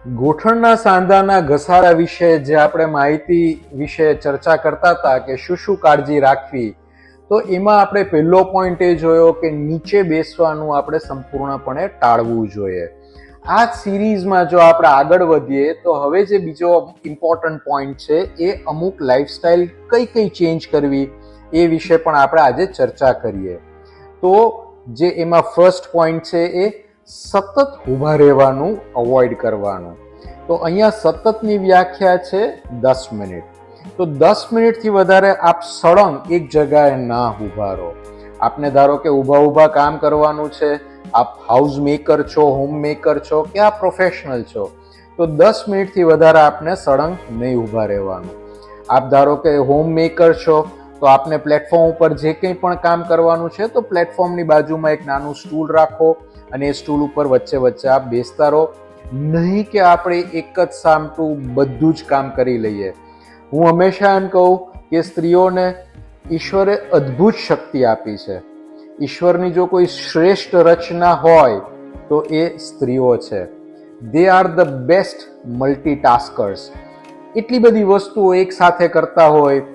ગોઠણના સાંધાના ઘસારા વિશે જે આપણે માહિતી વિશે ચર્ચા કરતા હતા કે શું શું કાળજી રાખવી, તો એમાં આપણે પહેલો પોઈન્ટ એ જોયો કે નીચે બેસવાનું આપણે સંપૂર્ણપણે ટાળવું જોઈએ. આ સિરીઝમાં જો આપણે આગળ વધીએ તો હવે જે બીજો ઇમ્પોર્ટન્ટ પોઈન્ટ છે એ અમુક લાઈફસ્ટાઈલ કઈ કઈ ચેન્જ કરવી એ વિશે પણ આપણે આજે ચર્ચા કરીએ. તો જે એમાં ફર્સ્ટ પોઈન્ટ છે એ સતત ઊભા રહેવાનું અવોઇડ કરવાનું. તો અહીંયા સતતની વ્યાખ્યા છે 10 મિનિટ. તો 10 મિનિટથી વધારે આપ સળંગ એક જગ્યાએ ના ઊભા રહો. આપને ધારો કે ઊભા કામ કરવાનું છે, આપ હાઉસ મેકર છો, હોમ મેકર છો કે આપ પ્રોફેશનલ છો, તો 10 મિનિટથી વધારે આપને સળંગ નહીં ઊભા રહેવાનું. આપ ધારો કે હોમ મેકર છો તો આપને પ્લેટફોર્મ ઉપર જે કંઈ પણ કામ કરવાનું છે તો પ્લેટફોર્મની બાજુમાં એક નાનું સ્ટૂલ રાખો અને એ સ્ટૂલ ઉપર વચ્ચે વચ્ચે આપ બેસતા રહો. નહીં કે આપણે એક જ સામટું બધું જ કામ કરી લઈએ. હું હંમેશા એમ કહું કે સ્ત્રીઓને ઈશ્વરે અદ્ભુત શક્તિ આપી છે. ઈશ્વરની જો કોઈ શ્રેષ્ઠ રચના હોય તો એ સ્ત્રીઓ છે. They are the best multitaskers. એટલી બધી વસ્તુઓ એક સાથે કરતા હોય,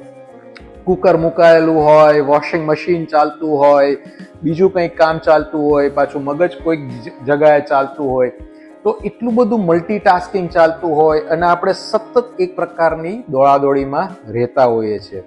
કુકર મુકાયેલું હોય, વોશિંગ મશીન ચાલતું હોય, બીજું કંઈક કામ ચાલતું હોય, પાછું મગજ કોઈક જગ્યાએ ચાલતું હોય, તો એટલું બધું મલ્ટીટાસ્કિંગ ચાલતું હોય અને આપણે સતત એક પ્રકારની દોડાદોડીમાં રહેતા હોઈએ છીએ.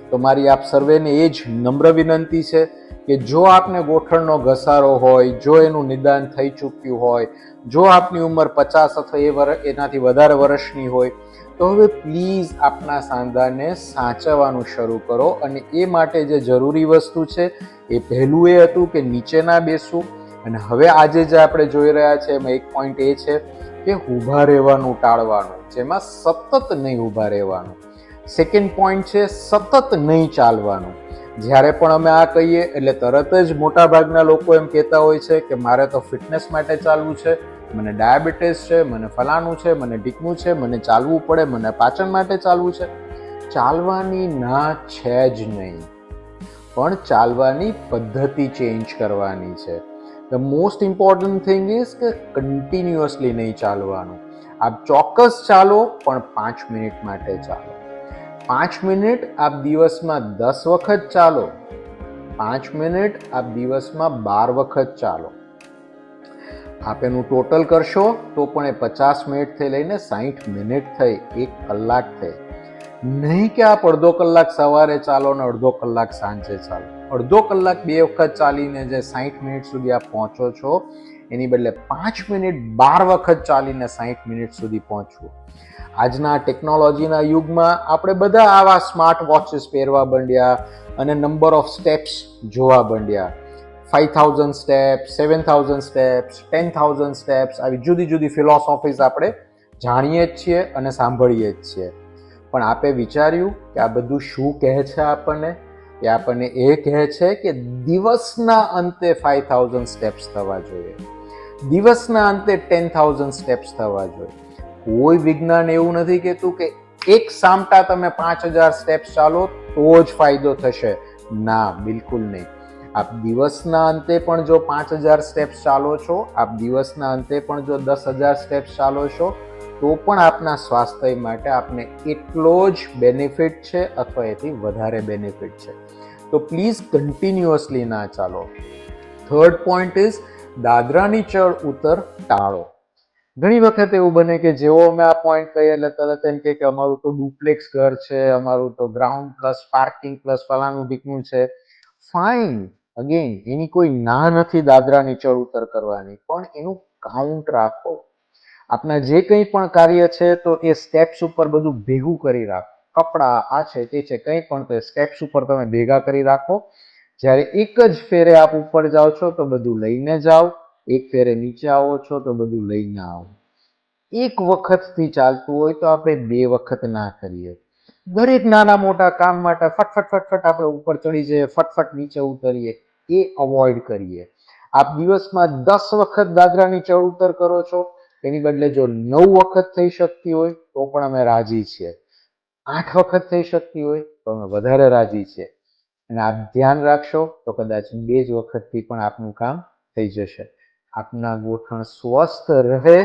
તો મારી આપ સર્વેને એ જ નમ્ર વિનંતી છે કે જો આપને ગોઠણનો ઘસારો હોય, જો એનું નિદાન થઈ ચૂક્યું હોય, જો આપની ઉંમર 50 અથવા એનાથી વધારે વર્ષની હોય, તો હવે પ્લીઝ આપના સાંધાને સાચવવાનું શરૂ કરો. અને એ માટે જે જરૂરી વસ્તુ છે એ પહેલું એ હતું કે નીચે ના બેસવું. અને હવે આજે જે આપણે જોઈ રહ્યા છે એમાં એક પોઈન્ટ એ છે કે ઊભા રહેવાનું ટાળવાનું, જેમાં સતત નહીં ઊભા રહેવાનું. સેકન્ડ પોઈન્ટ છે સતત નહીં ચાલવાનું. જ્યારે પણ અમે આ કહીએ એટલે તરત જ મોટા ભાગના લોકો એમ કહેતા હોય છે કે મારે તો ફિટનેસ માટે ચાલવું છે, મને ડાયાબિટીસ છે, મને ફલાણું છે, મને ઢીકનું છે, મને ચાલવું પડે, મને પાચન માટે ચાલવું છે. ચાલવાની ના છે જ નહીં, પણ ચાલવાની પદ્ધતિ ચેન્જ કરવાની છે. The most important thing is કે કન્ટિન્યુઅસલી નહીં ચાલવાનું. આપ ચોક્કસ ચાલો, પણ 5 મિનિટ માટે ચાલો. 5 મિનિટ આપ દિવસમાં 10 વખત ચાલો, 5 મિનિટ આપ દિવસમાં 12 વખત ચાલો. આપ એનું ટોટલ કરશો તો પણ એ 50 મિનિટથી લઈને 60 મિનિટ થઈ, 1 કલાક થઈ. નહીં કે આપ અડધો કલાક સવારે ચાલો ને અડધો કલાક સાંજે ચાલો. અડધો કલાક 2 વખત ચાલીને જે 60 મિનિટ સુધી આપ પહોંચો છો એની બદલે 5 મિનિટ 12 વખત ચાલીને 60 મિનિટ સુધી પહોંચવું. આજના ટેકનોલોજીના યુગમાં આપણે બધા આવા સ્માર્ટ વોચીસ પહેરવા માંડ્યા અને નંબર ઓફ સ્ટેપ્સ જોવા માંડ્યા. 5000 સ્ટેપ્સ, 7000 સ્ટેપ્સ, 10,000 સ્ટેપ્સ, આવી જુદી જુદી ફિલોસોફીઝ આપણે જાણીએ જ છીએ અને સાંભળીએ જ છીએ. પણ આપે વિચાર્યું કે આ બધું શું કહે છે આપણને? એ આપણને એ કહે છે કે દિવસના અંતે 5000 સ્ટેપ્સ થવા જોઈએ, દિવસના અંતે 10,000 સ્ટેપ્સ થવા જોઈએ. કોઈ વિજ્ઞાન એવું નથી કહેતું કે એક સામટા તમે 5000 સ્ટેપ્સ ચાલો તો જ ફાયદો થશે. ના, બિલકુલ નહીં. આપ દિવસના અંતે પણ જો 5000 સ્ટેપ્સ ચાલો છો, આપ દિવસના અંતે પણ જો 10,000 સ્ટેપ્સ ચાલો છો, તો પણ આપના સ્વાસ્થ્ય માટે આપને એટલો જ બેનિફિટ છે અથવા એથી વધારે બેનિફિટ છે. તો પ્લીઝ કન્ટિન્યુઅસલી ના ચાલો. થર્ડ પોઈન્ટ ઇઝ દાદરાની ચડ ઉતર ટાળો. ઘણી વખત એવું બને કે જેવો અમે આ પોઈન્ટ કહીએ એટલે તરત એમ કે અમારું તો ડુપ્લેક્સ ઘર છે, અમારું તો ગ્રાઉન્ડ પ્લસ પાર્કિંગ પ્લસ ફલાણું ઢીકણું છે. ફાઇન, અગેન એની કોઈ ના નથી દાદરાની ચડ ઉતર કરવાની, પણ એનું કાઉન્ટ રાખો. આપના જે કંઈ પણ કાર્ય છે તો એ સ્ટેપ્સ ઉપર બધું ભેગું કરી રાખો. કપડાં આ છે તે છે, કંઈ પણ તો સ્ટેપ્સ ઉપર તમે ભેગા કરી રાખો. જ્યારે એક જ ફેરે આપ ઉપર જાઓ છો તો બધું લઈને જાઓ, એક ફેરે નીચે આવો છો તો બધું લઈને આવો. એક વખતથી ચાલતું હોય તો આપણે 2 વખત ના કરીએ. દરેક નાના મોટા કામ માટે ફટફટ આપણે ઉપર ચડી જઈએ, ફટફટ નીચે ઉતરીએ, એ અવોઇડ કરીએ. આપ દિવસમાં 10 વખત દાદરાની ચડ ઉતર કરો છો, એની બદલે જો 9 વખત થઈ શકતી હોય તો પણ અમે રાજી છીએ, 8 વખત થઈ શકતી હોય તો અમે વધારે રાજી છીએ. અને આપ ધ્યાન રાખશો તો કદાચ 2 જ વખતથી પણ આપનું કામ થઈ જશે. આપના ગોઠણ સ્વસ્થ રહે,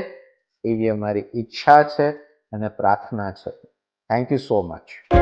એવી અમારી ઈચ્છા છે અને પ્રાર્થના છે. Thank you so much.